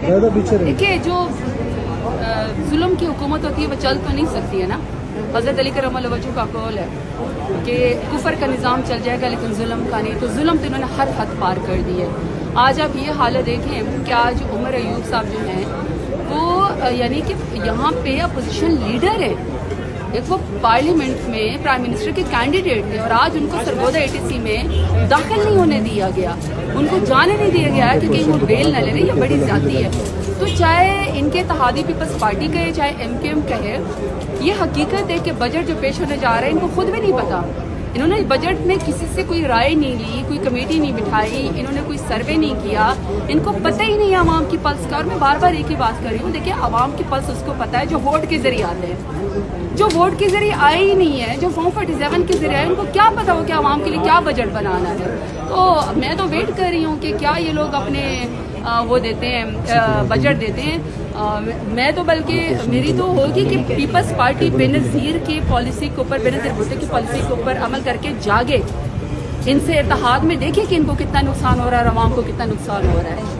دیکھیے جو ظلم کی حکومت ہوتی ہے وہ چل تو نہیں سکتی ہے نا. حضرت علی کرم اللہ وجہہ کا قول ہے کہ کفر کا نظام چل جائے گا لیکن ظلم کا نہیں. تو ظلم تو انہوں نے ہر حد پار کر دی ہے. آج آپ یہ حالت دیکھیں کہ آج عمر ایوب صاحب جو ہیں وہ یعنی کہ یہاں پہ اپوزیشن لیڈر ہے. ایک وہ پارلیمنٹ میں پرائم منسٹر کے کینڈیڈیٹ تھے اور آج ان کو سرگودا ATC میں داخل نہیں ہونے دیا گیا. ان کو جانے نہیں دیا گیا کہ کہیں وہ بیل نہ لے لیں. یہ بڑی زیادتی ہے. تو چاہے ان کے اتحادی پیپلز پارٹی کہے چاہے MKM کہے, یہ حقیقت ہے کہ بجٹ جو پیش ہونے جا رہا ہے ان کو خود بھی نہیں پتا. انہوں نے بجٹ میں کسی سے کوئی رائے نہیں لی, کوئی کمیٹی نہیں بٹھائی, انہوں نے کوئی سروے نہیں کیا. ان کو پتہ ہی نہیں ہے عوام کی پلس کا. اور میں بار بار ایک ہی بات کر رہی ہوں, دیکھیں عوام کی پلس اس کو پتہ ہے جو ووٹ کے ذریعے آتے ہیں. جو ووٹ کے ذریعے آئے ہی نہیں ہے, جو فارم 47 کے ذریعے آئے, ان کو کیا پتا ہو کہ عوام کے لیے کیا بجٹ بنانا ہے. تو میں تو ویٹ کر رہی ہوں کہ کیا یہ لوگ اپنے وہ دیتے ہیں, بجٹ دیتے ہیں. میں تو بلکہ میری تو ہوگی کہ پیپلز پارٹی بینظیر کی پالیسی کے اوپر, بینظیر بھٹو کی پالیسی کے اوپر عمل کر کے جاگے, ان سے اتحاد میں دیکھیں کہ ان کو کتنا نقصان ہو رہا ہے اور عوام کو کتنا نقصان ہو رہا ہے.